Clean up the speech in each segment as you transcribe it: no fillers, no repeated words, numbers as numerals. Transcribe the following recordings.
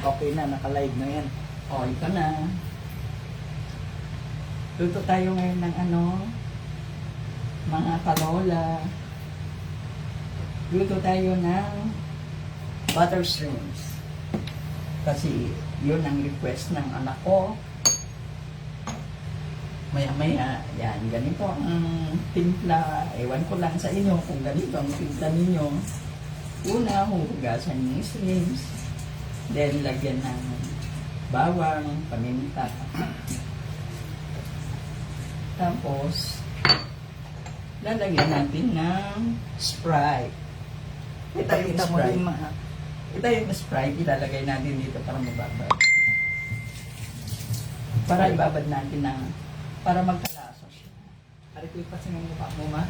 Okay na, naka-live na yan. O, ito na. Luto tayo ngayon ng mga kalola. Luto tayo ng butter shrimps. Kasi yun ang request ng anak ko. Maya-maya, yan, ganito ang timpla. Ewan ko lang sa inyo kung ganito ang timpla ninyo. Una, huhugasan yung shrimps. Then, lagyan ng bawang, paminta. Tapos, lalagyan natin ng Sprite. Ito yung Ipakita mo Sprite. din Ito yung Sprite, ilalagay natin dito para mababad. Para ibabad natin na, para magkalasa siya. Ari ko ipasingan mo pa mo, ma?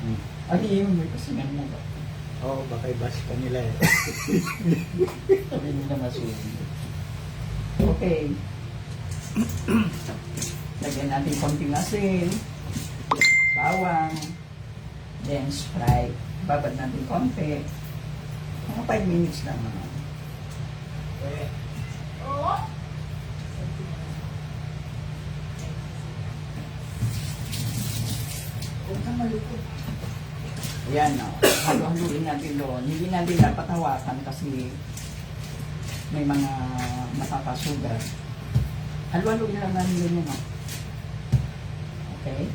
Ay, yun, may pasingan mo ba? Oo, baka i-bash ka nila eh. Sabi nila masulit. Okay. Lagyan natin konting asin, bawang, then Sprite. Babad natin konti. Mga 5 minutes lang naman. Eh, huwag kang malukot. Ayan o. Halo-haluin natin doon. Hindi natin dapat hawakan kasi may mga makakasugar. Halo-haluin lang natin yun o. Okay?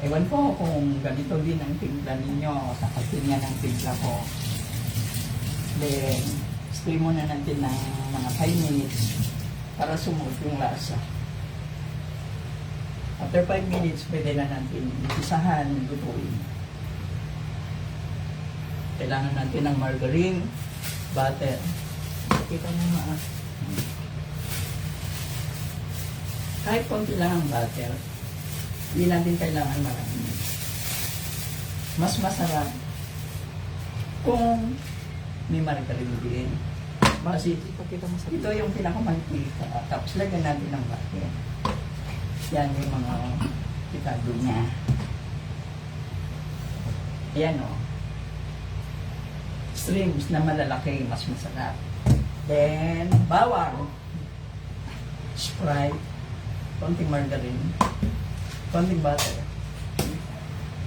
Ewan ko kung ganito din ang timpla ninyo sa kapinya ng timpla ko. Then, stay muna natin ng mga 5 minutes para sumuot yung lasa. After 5 minutes, pwede na natin isahan, lutuin. Kailangan natin ng margarine, butter. Kita mo, ma. Kahit konti lang ang butter, hindi natin kailangan marami. Mas masarap kung may margarine din. Kasi Ipakita mo sa ito yung pinakamantika. Tapos lagyan natin ng butter. Yan yung mga pitado niya. Ayan o. Shrimps na malalaki, mas masarap. Then, bawang. Sprite. Konting margarine. Konting butter.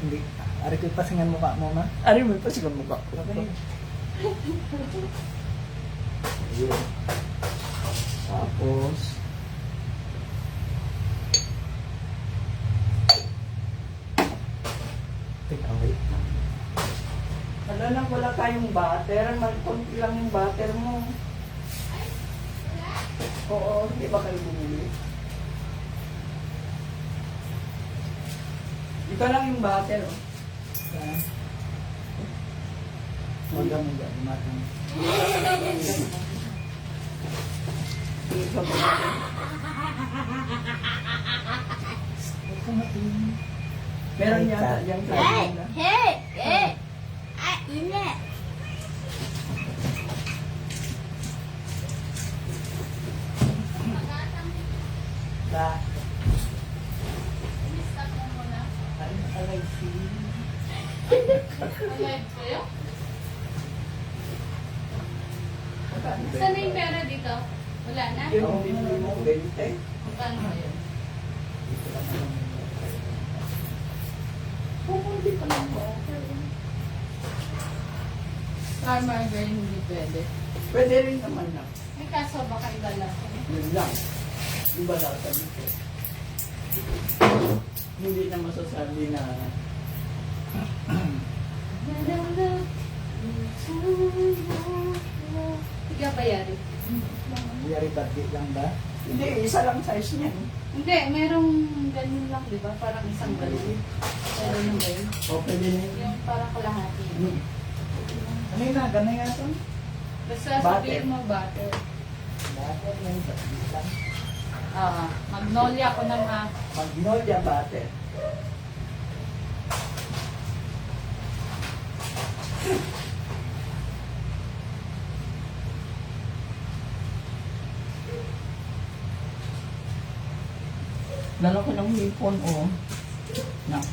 Hindi. Ari ko ipasingan mo pa mo, ma. Ari mo pa siya mukha. Okay. Ayun. Tapos, Take away. wala lang, wala tayong butter. Konti lang yung butter mo. Oo, hindi ba kayo bumili? Ito lang yung butter. Oh. Yan. Huwag kang matang. Ito ba? Huwag kang mating. Meron yata yung kain na. Da. Aray si. Alive kayo? Saan na yung pera dito? Wala na? Yung bibili mo, 20. Magkano ba yun? Pumunti pa lang po. Star margarine hindi pwede. Pwede rin naman na. May kaso baka iba lang. Yun lang. Iba lang sa dito. Hindi na masasabi na Tiga ba yari? Yari birthday lang ba? hindi, isa lang size niyan. Hindi, merong ganun lang, di ba? Parang isang ganun. Ganun ba yun? O pwede na yun. Yung parang kalahati. Ano yun na? Ganun nga ito? Basta Butter. sabihin mo butter. Bakit yung birthday lang? Magnolia ko ng Magnolia butter. Lalaki ng hipon, oh. Na.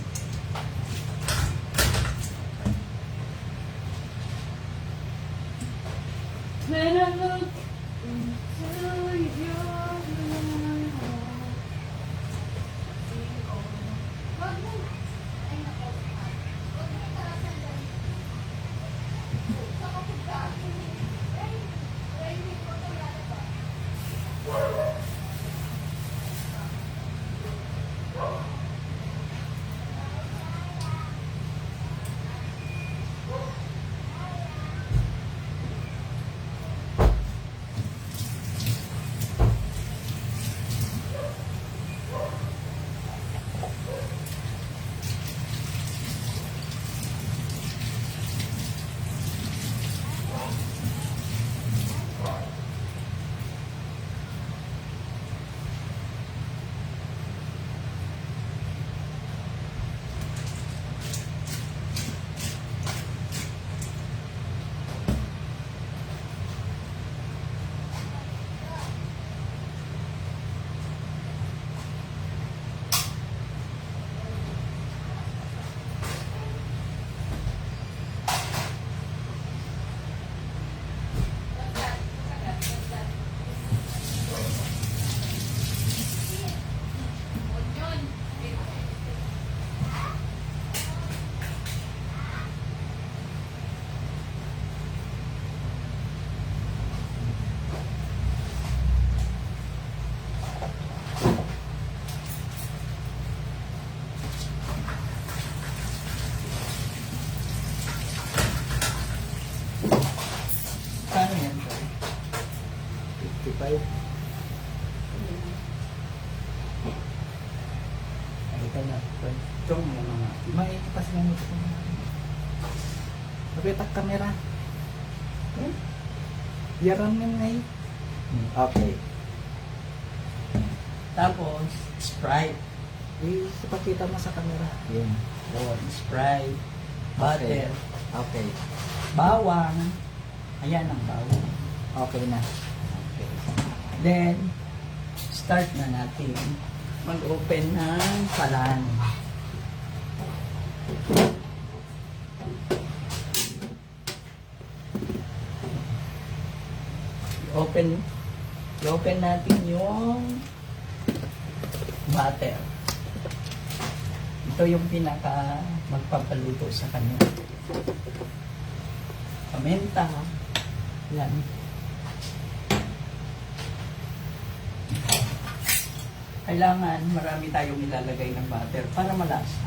When I look into your Kano yan, Joy? 55. Ay, ito na. Itong mga... May pasingan mo ito. Mapitak kamera. Hmm? Yaran mo ngay. Okay. Tapos, Sprite. Ipakita mo sa kamera. Yun. Yun, Sprite. Butter. Okay. Bawang. Ayan ang bawang. Okay na. Okay. Then, start na natin mag-open ng kalan. I-open natin yung butter. Ito yung pinaka magpapaluto sa kanya. Paminta. Yan. Kailangan marami tayong ilalagay ng butter para malasa.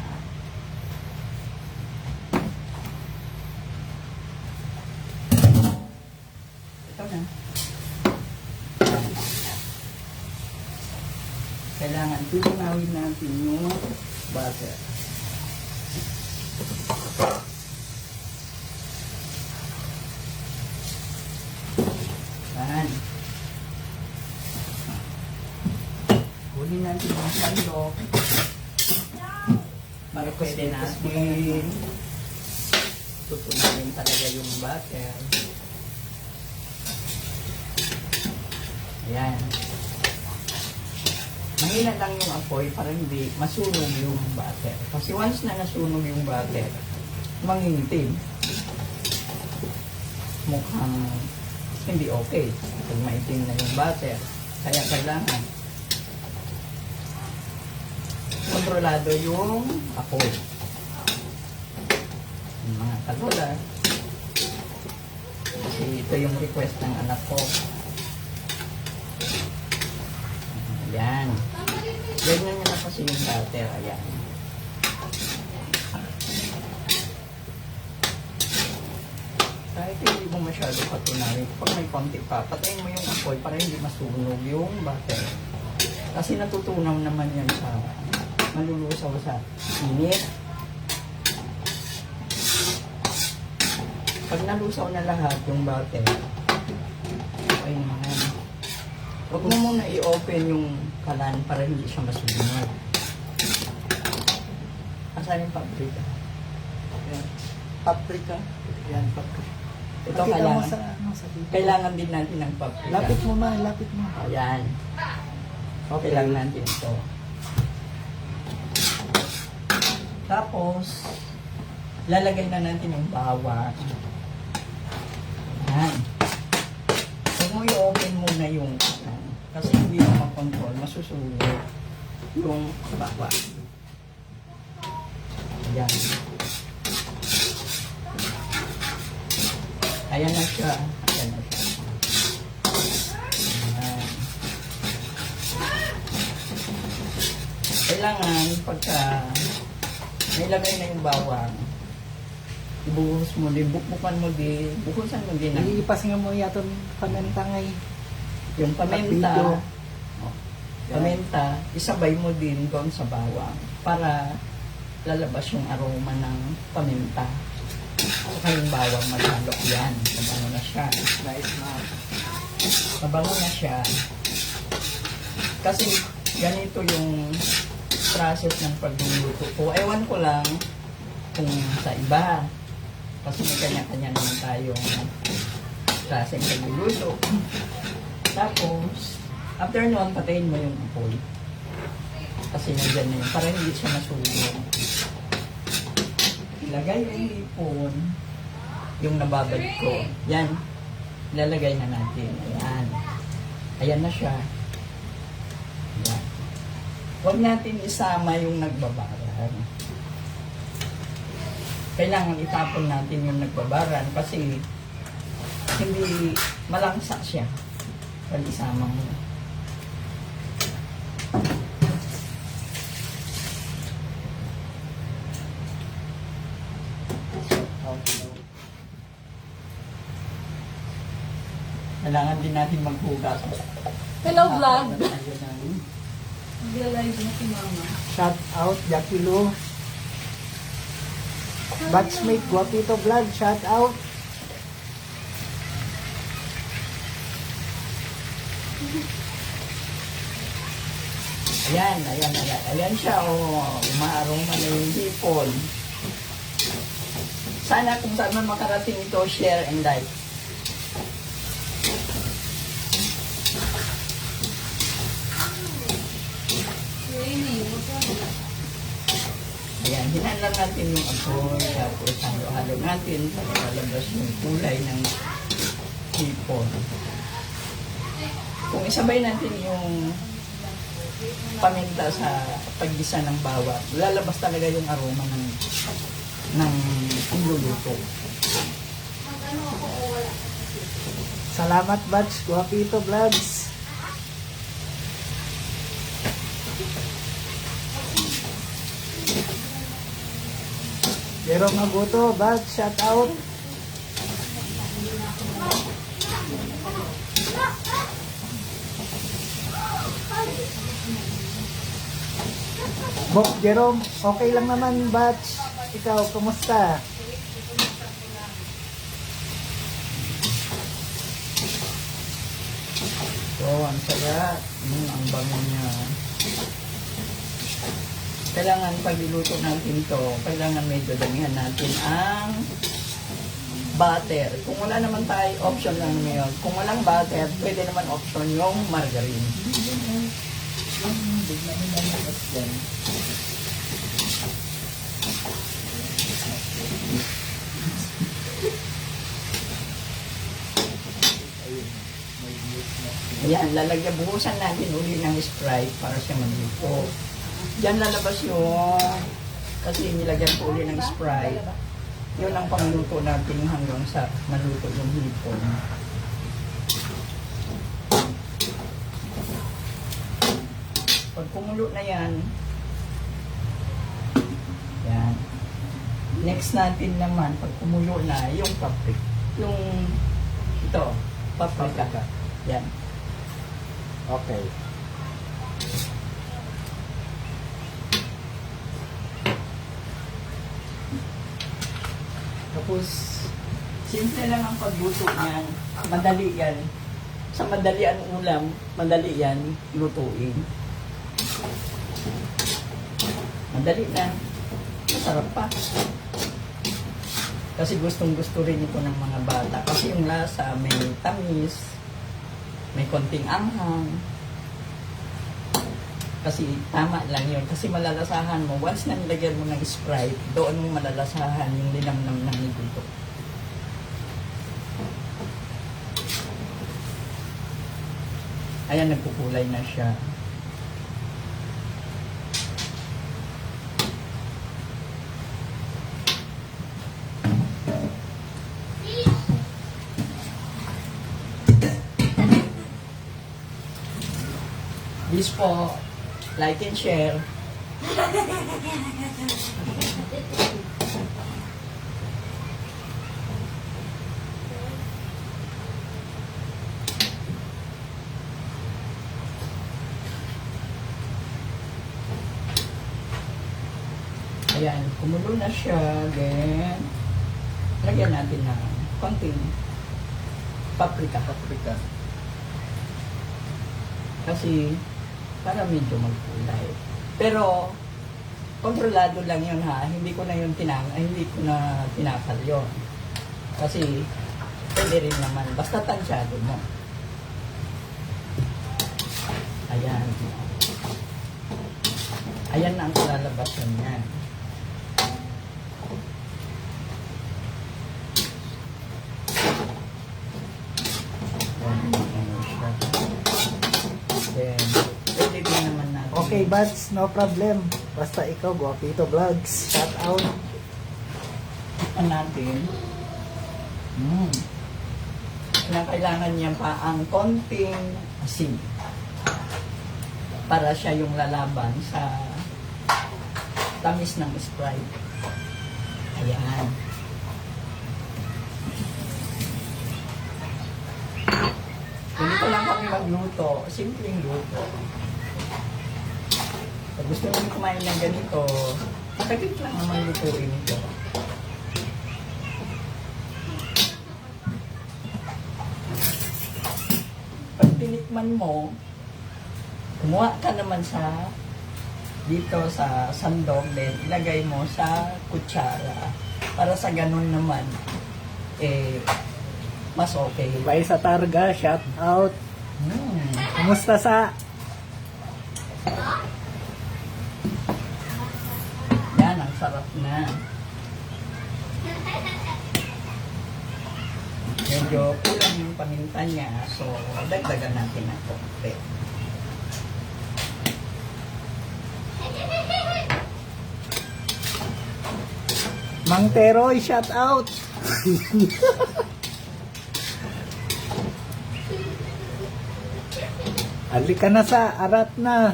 Ito na. Kailangan tutunawin natin yung butter. Yan. Huli natin yung sandok. Para pwede natin tutunawin talaga yung butter. Ayan. Mahina lang yung apoy para hindi masunog yung butter. Kasi once na nasunog yung butter, mangingitim. Mukhang hindi okay pag maitim na yung butter. Kaya kailangan kontrolado yung apoy. Yung mga katulad. Kasi ito yung request ng anak ko. Ayan. Ganyan nyo na kasi yung butter. Ayan. Kahit hindi mo masyado patunawin, pag may konti pa, patayin mo yung apoy para hindi masunog yung butter. Kasi natutunaw naman yan sa malulusaw sa init. Pag nalusaw na lahat yung butter, okay naman. Huwag mo muna i-open yung kalan para hindi siya masunog. Asan yung paprika? Yan. Paprika? Yan. Paprika. Ito Pakita mo kailangan. sa, sa dito. Kailangan din natin ng paprika. Lapit mo ma, lapit mo. Ayan. Okay lang natin ito. Tapos, lalagay na natin yung bawang. Ayan. mo i-open muna yung kasi hindi mo makontrol, masusulo yung baba. Ayan. Ayan na siya. Ayan na siya. Ayan. Kailangan pagka nailagay na yung bawang, ibuhos mo din, bukbukan mo din, buhusan mo din ng Ipasingan mo yato pamentang ay. yung pamenta. Kapito. Pamenta, isabay mo din doon sa bawang para lalabas yung aroma ng pamenta. Saka yung bawang maghalok yan. Mabango na siya. Nice na. Mabango na siya. Kasi ganito yung process ng pagluluto ko. Ewan ko lang kung sa iba. Kasi may kanya-kanya naman tayong klaseng pagluluto. Tapos, after nun, patayin mo yung apoy. Kasi nandyan na yun. Para hindi siya masunog. Ilagay yung hipon. Yung nababad ko. Yan. Ilalagay na natin. Ayan. Ayan na siya. Ayan. Huwag natin isama yung nagbabaran. Kailangan itapon natin yung nagbabaran kasi hindi malangsa siya. Pag isama mo. Kailangan din natin maghugas. Hello, vlog. Tayo ng Nag-live na si Mama. Shout out Jackie Lu. Batchmate Guapito Vlog, shout out. Ayan, ayan, ayan. Ayan siya, umaaroma na yung hipon. Sana kung saan man makarating ito, share and like. Raining. Ayan, hinaan lang natin yung apoy, tapos halo-halo natin para lalabas yung kulay ng hipon. Kung isabay natin yung paminta sa paggisa ng bawang, lalabas talaga yung aroma ng pagluluto. Salamat Batch Guapito Vlogs. Jerome Aguto, Batch, shout out. Bok Jerome, okay lang naman Batch. Ikaw, kumusta? So, ang sarap. Ang bango niya. Kailangan pag iluto natin to, kailangan medyo damihan natin ang butter. Kung wala naman tayo, option lang ngayon. Kung walang butter, pwede naman option yung margarine. Ayan, lalagyan, buhusan natin uli ng Sprite para siya magluto. Diyan lalabas yung, kasi nilagyan ko uli ng Sprite. Yun ang pangluto natin hanggang sa maluto yung hipon. Pag kumulo na yan, yan. Next natin naman, pag kumulo na, yung paprika. Yung, ito, paprika. Yan. Okay. Tapos, Simple lang ang pagluto niyan. Madali yan. Sa madali ang ulam, madali yan lutuin. Madali na. Masarap pa. Kasi gustong gusto rin ito ng mga bata. Kasi yung lasa may tamis, may konting anghang. Kasi tama lang yun. Kasi malalasahan mo. Once na nilagyan mo ng Sprite, doon mo malalasahan yung linamnam ng niguto. Ayan, nagkukulay na siya. Please po, like and share. Ayan, kumulo na siya. Then, lagyan natin ng konting paprika. Kasi, para medyo magkulay. Pero, kontrolado lang yun ha. Hindi ko na tinapal yun. Kasi, pwede rin naman. Basta tansyado mo. Ayan. Ayan na ang kalalabasan niya. Then, pwede din naman natin. Okay, Bats, no problem. Basta ikaw, Guapito Vlogs. Shout out. Ang natin. Kailangan niya pa ang konting asin. Para siya yung lalaban sa tamis ng Sprite. Ayan. Ganito lang kami magluto. Simpleng luto. Pag gusto nyo kumain ng ganito, matagit lang naman lutuin ito. Pag tinikman mo, kumuha ka naman dito sa sandok, then ilagay mo sa kutsara. Para sa ganun naman, mas okay. Bye sa Targa, shout out. Kumusta sa? Yan, ang sarap na. Medyo kulang yung paminta niya, so dagdagan natin ng konti. Mang Teroy, shout out. Halika na sa arat na.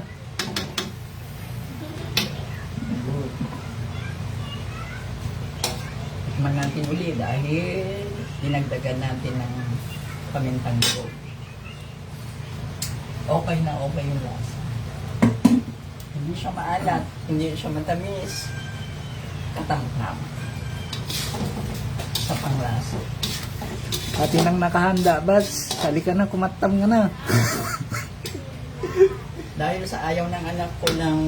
Tikman natin uli dahil dinagdagan natin ng pamintang buo. Okay na okay yung lasa. Hindi siya maalat, hindi siya matamis. Katamtam. Sa panglasa. Pati nang nakahanda, Bats. Halika na, kumatam nga na. Dahil sa ayaw ng anak ko ng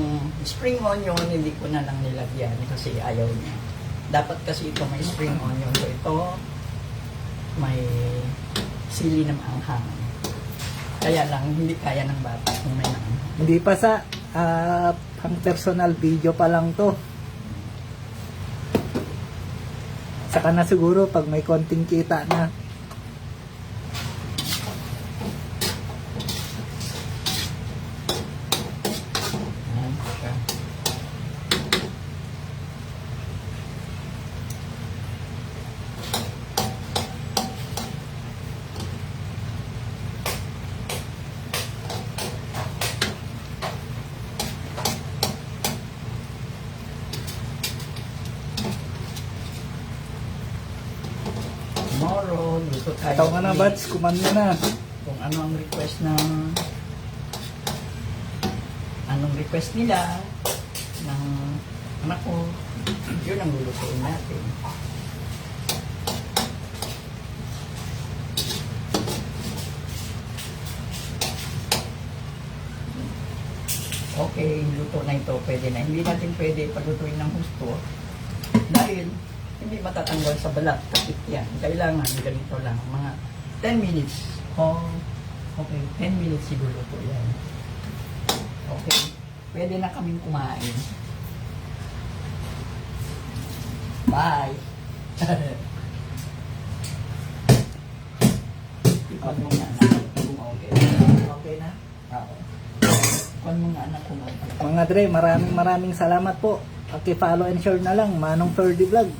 spring onion, hindi ko na lang nilagyan kasi ayaw niya. Dapat kasi ito may spring onion. So ito, may sili na maanghang. Kaya lang, hindi kaya ng bata kung may maanghang. Hindi pa sa pang personal video pa lang to. Saka na siguro pag may konting kita na. Ayan siya. Tomorrow, luto tayo. Ikaw nga na, ulit. Bats. Kumanda na. Kung ano ang request nila ng anak ko, yun ang lulutuin natin. Okay, luto na ito, pwede na. Hindi natin pwede paglutuin ng husto dahil hindi matatanggal sa balat. Kapit yan. Kailangan ganito lang. Mga 10 minutes. Oh, okay, 10 minutes siguro po yan. Okay. Pwede na kaming kumain. Bye! Ipag mo na. Kung okay. Okay. Okay na? Oo. Kung mga anak ko mga Mga Dre, maraming salamat po. Okay, follow and share na lang. Manong 30 Vlog.